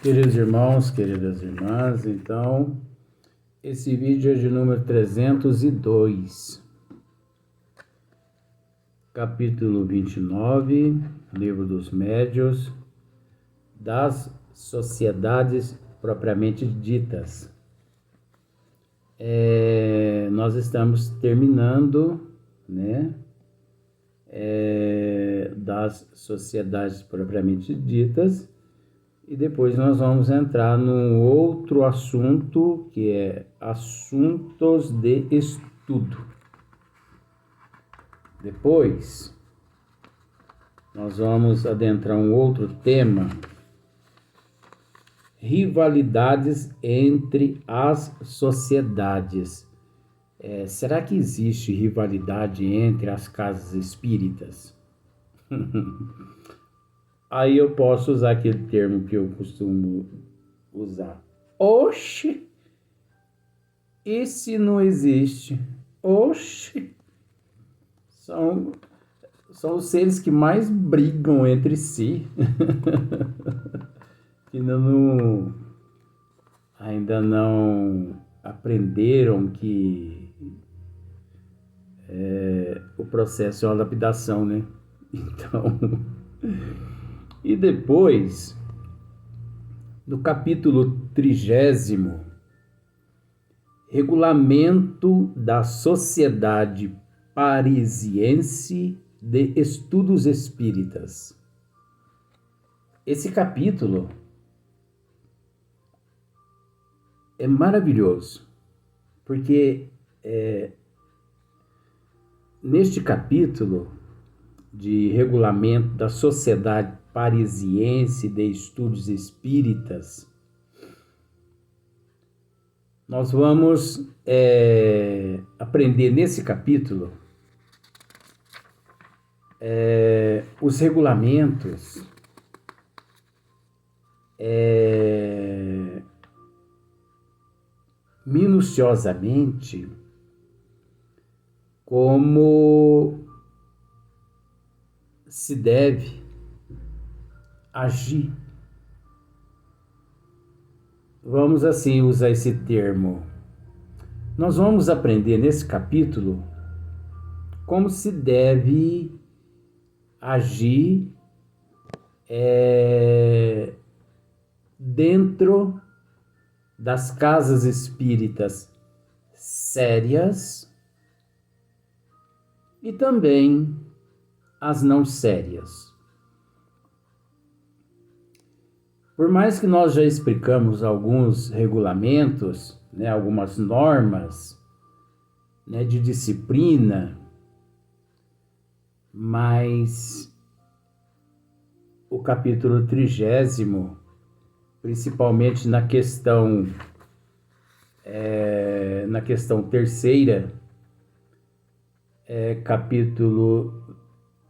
Queridos irmãos, queridas irmãs, então, esse vídeo é de número 302, capítulo 29, Livro dos Médios, das sociedades propriamente ditas. Nós estamos terminando, das sociedades propriamente ditas, e depois nós vamos entrar num outro assunto, que é assuntos de estudo. Depois, nós vamos adentrar um outro tema, rivalidades entre as sociedades. Será que existe rivalidade entre as casas espíritas? Aí eu posso usar aquele termo que eu costumo usar. Oxe! E se não existe? Oxe! São os seres que mais brigam entre si. Que ainda não aprenderam que o processo é uma lapidação, né? Então... E depois, no capítulo 30, Regulamento da Sociedade Parisiense de Estudos Espíritas. Esse capítulo é maravilhoso, porque neste capítulo de Regulamento da Sociedade Parisiense de Estudos Espíritas, nós vamos aprender nesse capítulo os regulamentos minuciosamente, como se deve agir. Vamos assim usar esse termo. Nós vamos aprender nesse capítulo como se deve agir dentro das casas espíritas sérias e também as não sérias. Por mais que nós já explicamos alguns regulamentos, algumas normas de disciplina, mas o capítulo 30, principalmente na questão terceira, capítulo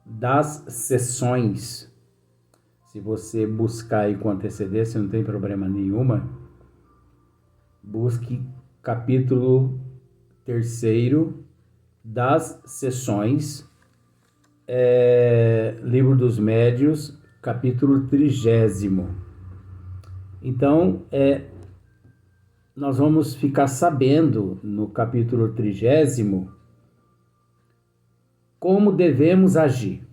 das sessões. Se você buscar aí com antecedência, não tem problema nenhuma. Busque capítulo 3 das sessões, Livro dos Médios, capítulo 30. Então, nós vamos ficar sabendo no capítulo 30 como devemos agir.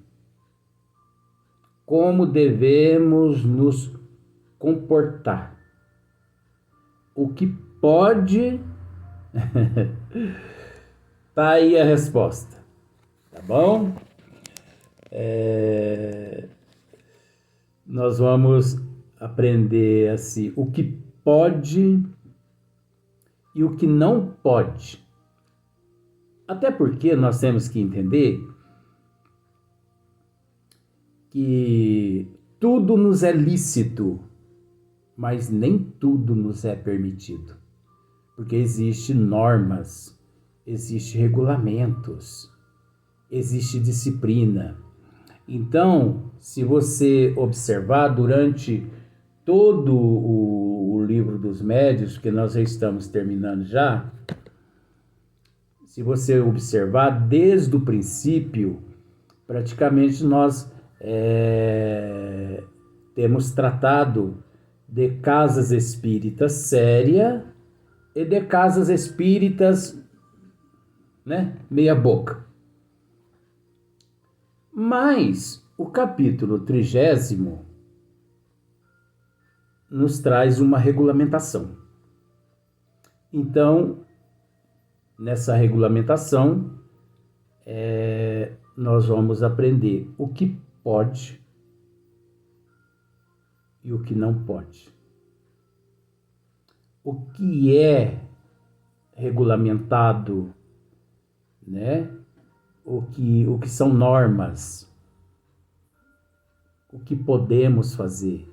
Como devemos nos comportar. O que pode... Tá aí a resposta. Tá bom? Nós vamos aprender assim, o que pode e o que não pode. Até porque nós temos que entender que tudo nos é lícito, mas nem tudo nos é permitido. Porque existem normas, existem regulamentos, existe disciplina. Então, se você observar durante todo o Livro dos Médios, que nós já estamos terminando já, se você observar desde o princípio, praticamente nós temos tratado de casas espíritas séria e de casas espíritas, né, meia boca. Mas o capítulo 30º nos traz uma regulamentação. Então, nessa regulamentação, nós vamos aprender o que pode e o que não pode. O que é regulamentado, né? O que são normas, o que podemos fazer,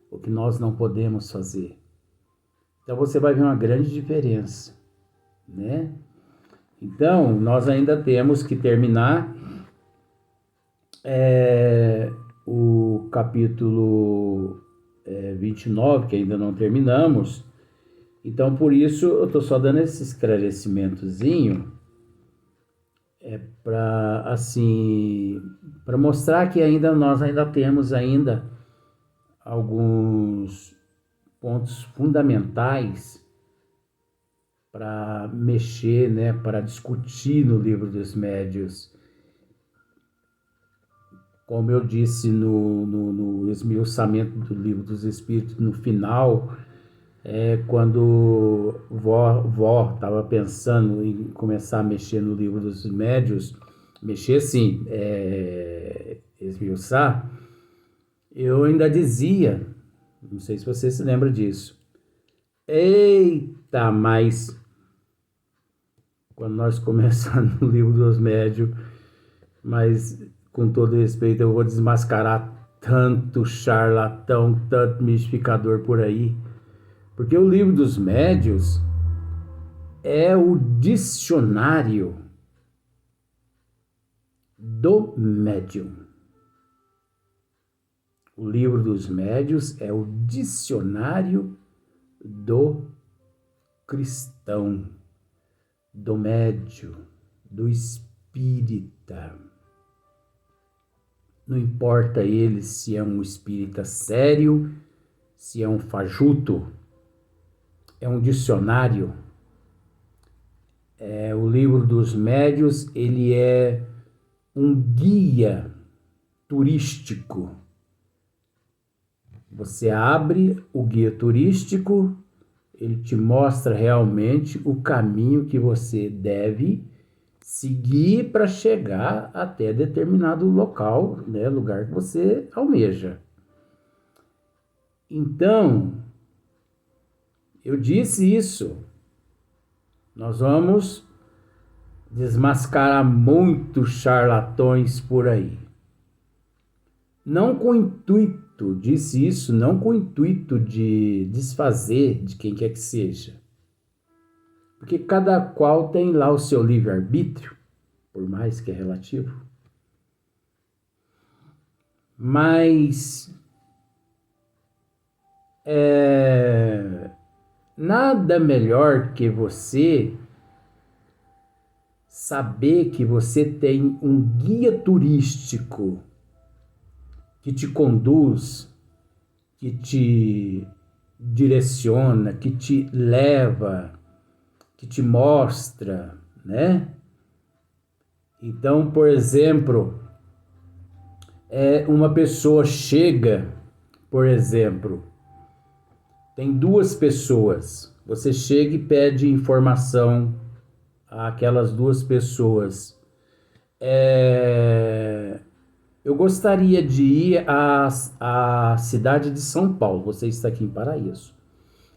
o que nós não podemos fazer. Então você vai ver uma grande diferença, né? Então nós ainda temos que terminar o capítulo 29, que ainda não terminamos. Então por isso eu estou só dando esse esclarecimentozinho para assim, para mostrar que nós ainda temos alguns pontos fundamentais para mexer, né, para discutir no Livro dos Médiuns. Como eu disse no esmiuçamento do Livro dos Espíritos, no final, quando vó estava pensando em começar a mexer no Livro dos Médiuns, mexer assim, esmiuçar, eu ainda dizia, não sei se você se lembra disso, eita, mas quando nós começamos no Livro dos Médiuns, mas com todo respeito, eu vou desmascarar tanto charlatão, tanto mistificador por aí, porque o Livro dos Médiuns é o dicionário do médium. O Livro dos Médiuns é o dicionário do cristão, do médium, do espírita. Não importa ele se é um espírita sério, se é um fajuto, é um dicionário. O Livro dos Médiuns, ele é um guia turístico. Você abre o guia turístico, ele te mostra realmente o caminho que você deve seguir para chegar até determinado local, né, lugar que você almeja. Então, eu disse isso. Nós vamos desmascarar muitos charlatões por aí. Não com o intuito, disse isso, não com o intuito de desfazer de quem quer que seja. Porque cada qual tem lá o seu livre-arbítrio, por mais que é relativo. Mas nada melhor que você saber que você tem um guia turístico que te conduz, que te direciona, que te leva, que te mostra, né? Então, por exemplo, uma pessoa chega, por exemplo, tem duas pessoas, você chega e pede informação àquelas duas pessoas. Eu gostaria de ir à cidade de São Paulo, você está aqui em Paraíso.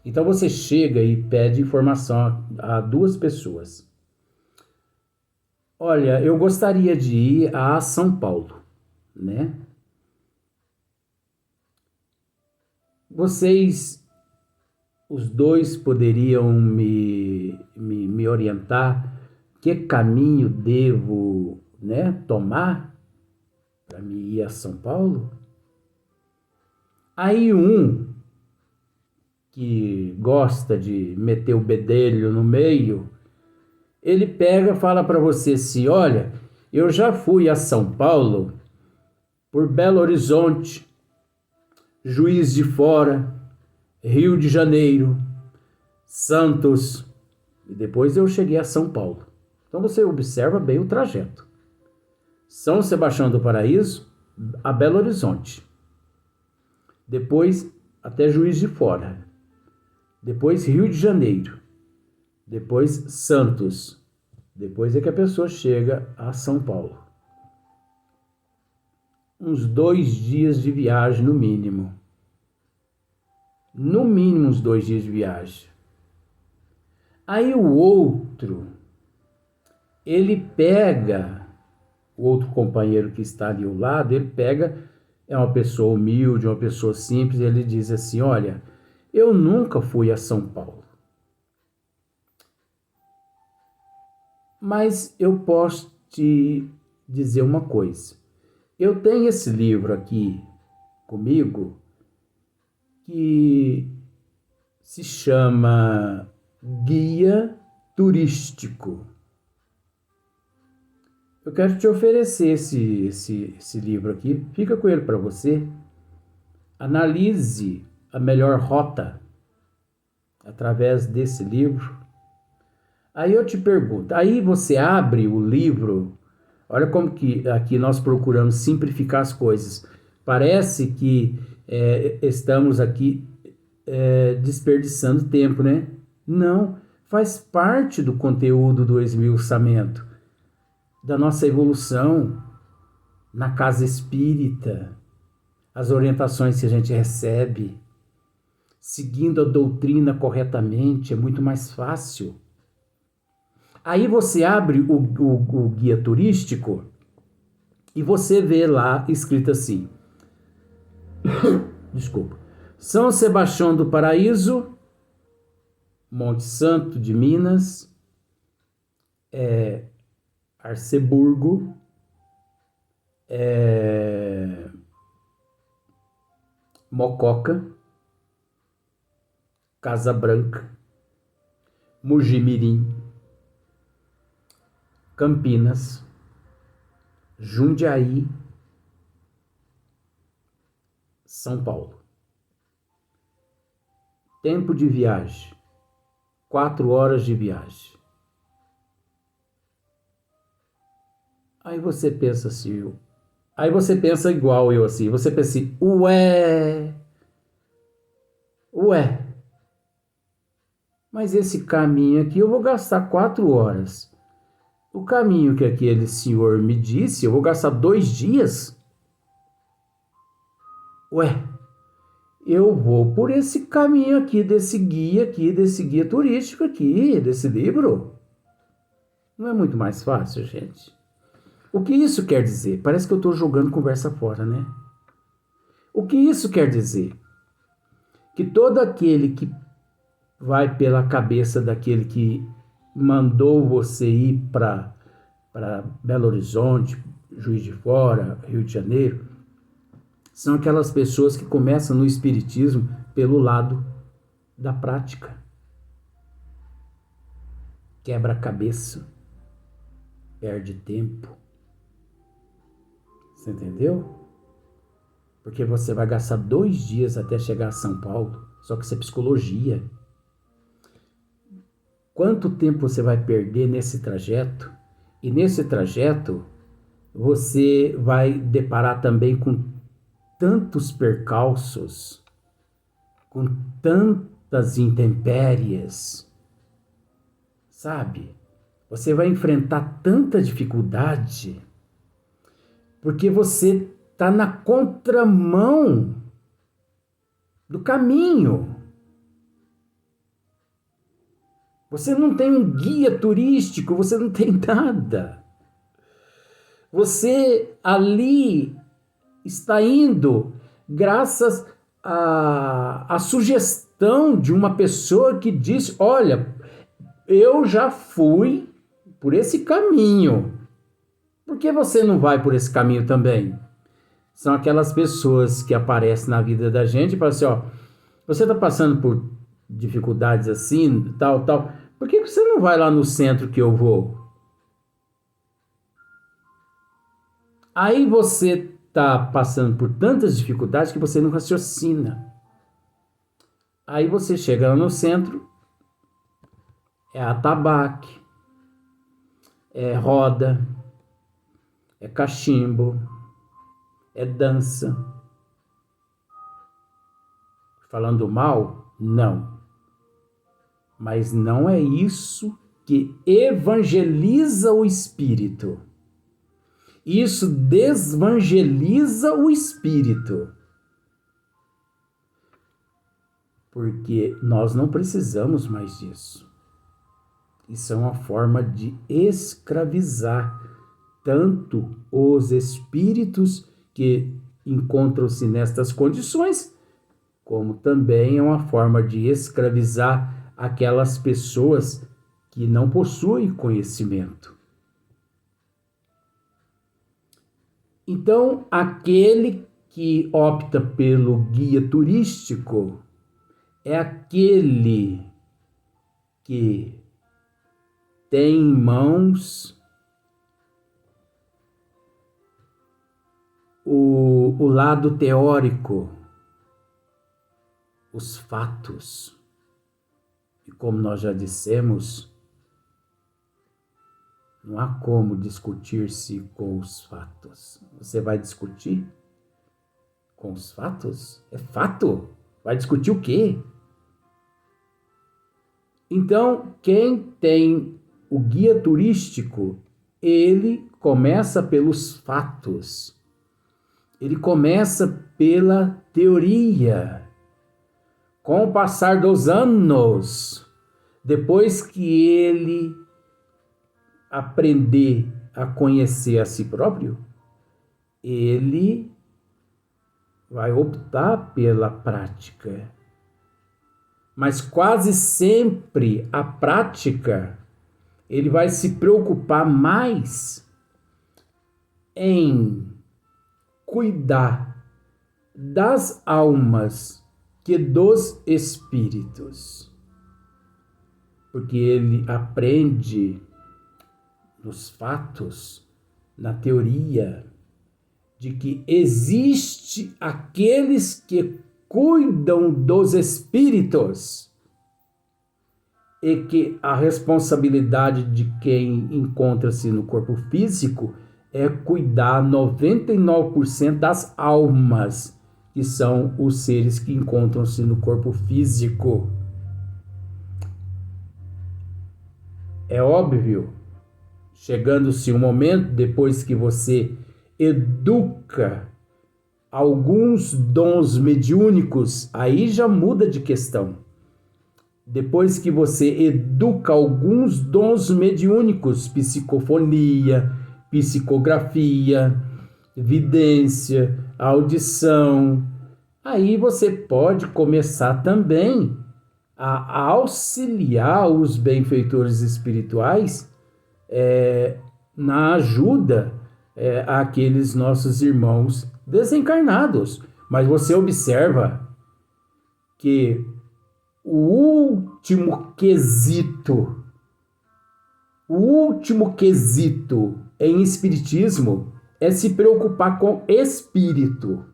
Então você chega e pede informação a duas pessoas. Olha, eu gostaria de ir a São Paulo, né? Vocês, os dois, poderiam me orientar que caminho devo, né, tomar para me ir a São Paulo? Aí que gosta de meter o bedelho no meio, ele pega e fala para você assim, olha, eu já fui a São Paulo por Belo Horizonte, Juiz de Fora, Rio de Janeiro, Santos, e depois eu cheguei a São Paulo. Então você observa bem o trajeto. São Sebastião do Paraíso a Belo Horizonte. Depois até Juiz de Fora. Depois Rio de Janeiro. Depois Santos. Depois é que a pessoa chega a São Paulo. Uns 2 dias de viagem no mínimo. No mínimo uns 2 dias de viagem. Aí o outro, ele pega, o outro companheiro que está ali ao lado, ele pega, é uma pessoa humilde, uma pessoa simples, ele diz assim, olha, eu nunca fui a São Paulo, mas eu posso te dizer uma coisa. Eu tenho esse livro aqui comigo que se chama Guia Turístico. Eu quero te oferecer esse livro aqui. Fica com ele para você. Analise a melhor rota através desse livro. Aí eu te pergunto, aí você abre o livro, olha como que aqui nós procuramos simplificar as coisas. Parece que estamos aqui desperdiçando tempo, né? Não, faz parte do conteúdo do esmiuçamento, da nossa evolução na casa espírita, as orientações que a gente recebe, seguindo a doutrina corretamente, é muito mais fácil. Aí você abre o guia turístico e você vê lá escrito assim, desculpa, São Sebastião do Paraíso, Monte Santo de Minas, Arceburgo, Mococa, Casa Branca, Mugimirim, Campinas, Jundiaí, São Paulo. Tempo de viagem, 4 horas de viagem. Aí você pensa assim, aí você pensa igual eu assim, você pensa assim, ué, mas esse caminho aqui eu vou gastar 4 horas. O caminho que aquele senhor me disse, eu vou gastar 2 dias? Ué, eu vou por esse caminho aqui, desse guia turístico aqui, desse livro. Não é muito mais fácil, gente? O que isso quer dizer? Parece que eu estou jogando conversa fora, né? O que isso quer dizer? Que todo aquele que vai pela cabeça daquele que mandou você ir para Belo Horizonte, Juiz de Fora, Rio de Janeiro, são aquelas pessoas que começam no espiritismo pelo lado da prática. Quebra a cabeça, perde tempo. Você entendeu? Porque você vai gastar 2 dias até chegar a São Paulo, só que isso é psicologia. Quanto tempo você vai perder nesse trajeto? E nesse trajeto, você vai deparar também com tantos percalços, com tantas intempéries, sabe? Você vai enfrentar tanta dificuldade, porque você está na contramão do caminho. Você não tem um guia turístico, você não tem nada. Você ali está indo graças à sugestão de uma pessoa que diz, olha, eu já fui por esse caminho. Por que você não vai por esse caminho também? São aquelas pessoas que aparecem na vida da gente e falam assim, ó, você está passando por dificuldades assim, tal. Por que você não vai lá no centro que eu vou? Aí você está passando por tantas dificuldades que você não raciocina. Aí você chega lá no centro, é atabaque, é roda, é cachimbo, é dança. Falando mal? Não. Mas não é isso que evangeliza o espírito. Isso desvangeliza o espírito. Porque nós não precisamos mais disso. Isso é uma forma de escravizar tanto os espíritos que encontram-se nestas condições, como também é uma forma de escravizar aquelas pessoas que não possuem conhecimento. Então, aquele que opta pelo guia turístico é aquele que tem em mãos o lado teórico, os fatos. E como nós já dissemos, não há como discutir-se com os fatos. Você vai discutir com os fatos? É fato? Vai discutir o quê? Então, quem tem o guia turístico, ele começa pelos fatos. Ele começa pela teoria. Com o passar dos anos, depois que ele aprender a conhecer a si próprio, ele vai optar pela prática. Mas quase sempre a prática, ele vai se preocupar mais em cuidar das almas que dos espíritos. Porque ele aprende nos fatos, na teoria, de que existe aqueles que cuidam dos espíritos e que a responsabilidade de quem encontra-se no corpo físico é cuidar 99% das almas, que são os seres que encontram-se no corpo físico. É óbvio, chegando-se um momento, depois que você educa alguns dons mediúnicos, aí já muda de questão. Depois que você educa alguns dons mediúnicos, psicofonia, psicografia, vidência, audição, aí você pode começar também a auxiliar os benfeitores espirituais na ajuda àqueles nossos irmãos desencarnados. Mas você observa que o último quesito em espiritismo é se preocupar com espírito.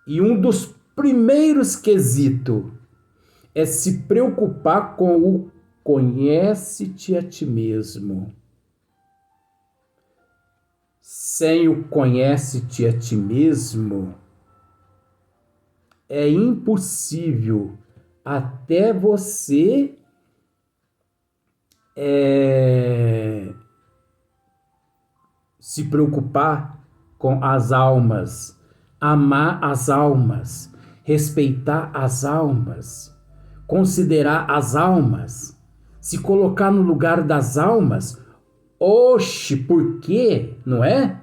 E um dos primeiros quesitos é se preocupar com o conhece-te a ti mesmo. Sem o conhece-te a ti mesmo, é impossível até você se preocupar com as almas, amar as almas, respeitar as almas, considerar as almas, se colocar no lugar das almas. Oxe, por quê? Não é?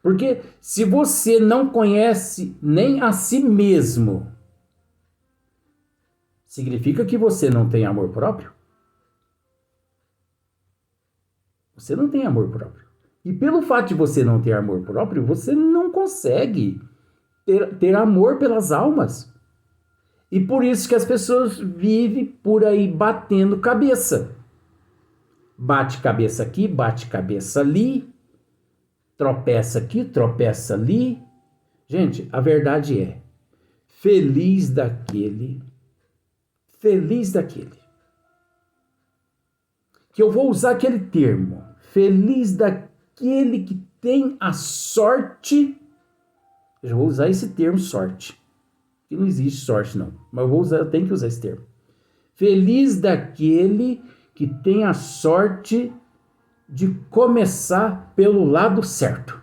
Porque se você não conhece nem a si mesmo, significa que você não tem amor próprio? Você não tem amor próprio. E pelo fato de você não ter amor próprio, você não consegue ter amor pelas almas. E por isso que as pessoas vivem por aí batendo cabeça. Bate cabeça aqui, bate cabeça ali, tropeça aqui, tropeça ali. Gente, a verdade é, feliz daquele, que eu vou usar aquele termo, feliz daquele que tem a sorte, eu já vou usar esse termo sorte, que não existe sorte não, mas eu tenho que usar esse termo. Feliz daquele que tem a sorte de começar pelo lado certo.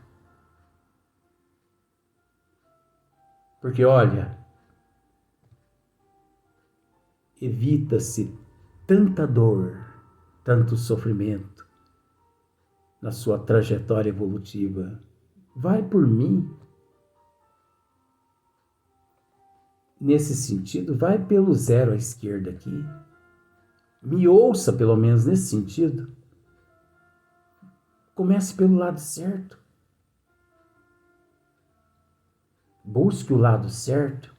Porque olha, evita-se tanta dor, tanto sofrimento na sua trajetória evolutiva. Vai por mim. Nesse sentido, vai pelo zero à esquerda aqui. Me ouça, pelo menos nesse sentido. Comece pelo lado certo. Busque o lado certo.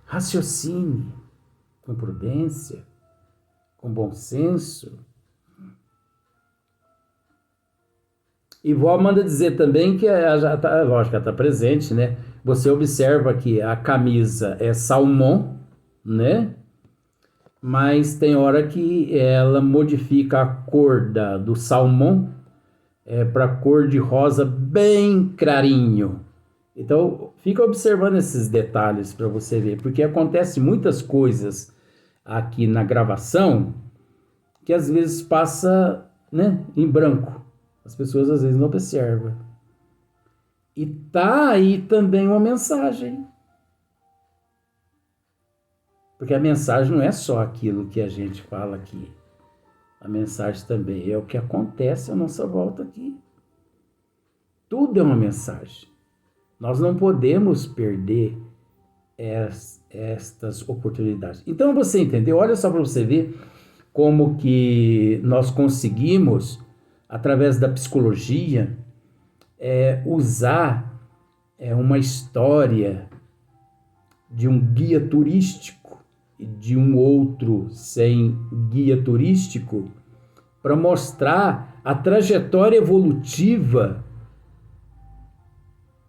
Raciocine com prudência, com bom senso. E vó manda dizer também que lógico, ela está presente, né? Você observa que a camisa é salmão, né? Mas tem hora que ela modifica a cor do salmão para cor de rosa bem clarinho. Então, fica observando esses detalhes para você ver, porque acontece muitas coisas aqui na gravação que às vezes passa, né, em branco. As pessoas às vezes não observam. E tá aí também uma mensagem. Porque a mensagem não é só aquilo que a gente fala aqui. A mensagem também é o que acontece à nossa volta aqui. Tudo é uma mensagem. Nós não podemos perder estas oportunidades. Então você entendeu? Olha só para você ver como que nós conseguimos, através da psicologia, usar uma história de um guia turístico e de um outro sem guia turístico para mostrar a trajetória evolutiva,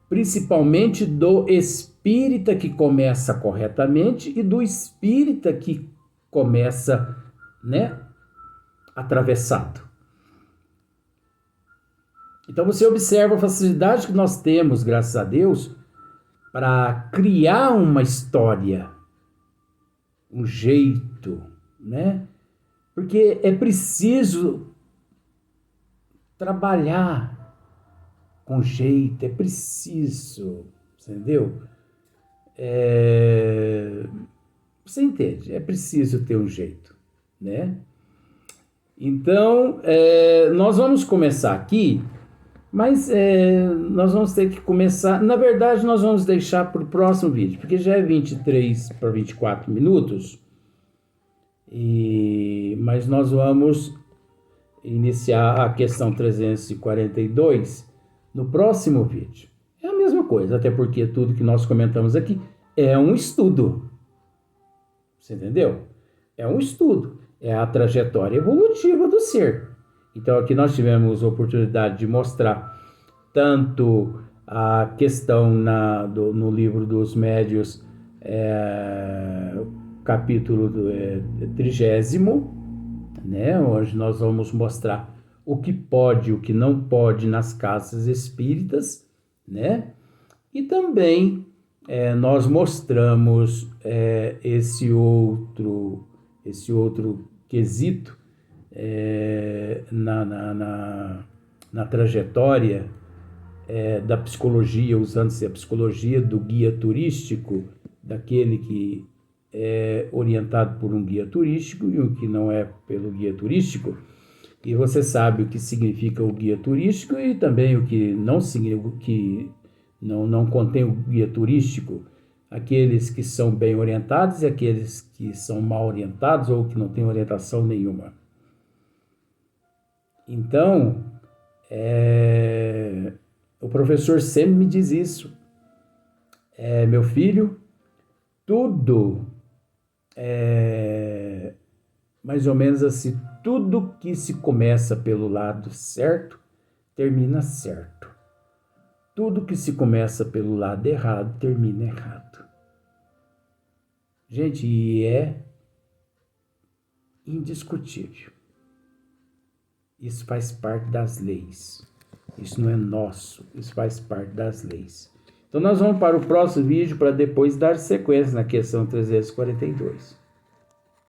principalmente do espírita que começa corretamente e do espírita que começa, né, atravessado. Então você observa a facilidade que nós temos, graças a Deus, para criar uma história, um jeito, né? Porque é preciso trabalhar com jeito, é preciso, entendeu? Você entende? É preciso ter um jeito, né? Então, nós vamos começar aqui, mas nós vamos ter que começar... Na verdade, nós vamos deixar para o próximo vídeo, porque já é 23 para 24 minutos, mas nós vamos iniciar a questão 342 no próximo vídeo. É a mesma coisa, até porque tudo que nós comentamos aqui é um estudo. Você entendeu? É um estudo. É a trajetória evolutiva do ser. Então aqui nós tivemos a oportunidade de mostrar tanto a questão no livro dos médios, capítulo 30º, né, onde nós vamos mostrar o que pode e o que não pode nas casas espíritas, né? E também nós mostramos esse outro quesito na trajetória da psicologia, usando-se a psicologia do guia turístico, daquele que é orientado por um guia turístico e o que não é pelo guia turístico. E você sabe o que significa o guia turístico e também o que não significa, que não contém o guia turístico, aqueles que são bem orientados e aqueles que são mal orientados ou que não têm orientação nenhuma. Então, o professor sempre me diz isso. Meu filho, tudo mais ou menos assim, tudo que se começa pelo lado certo, termina certo. Tudo que se começa pelo lado errado, termina errado. Gente, e é indiscutível. Isso faz parte das leis. Isso não é nosso, isso faz parte das leis. Então nós vamos para o próximo vídeo para depois dar sequência na questão 342.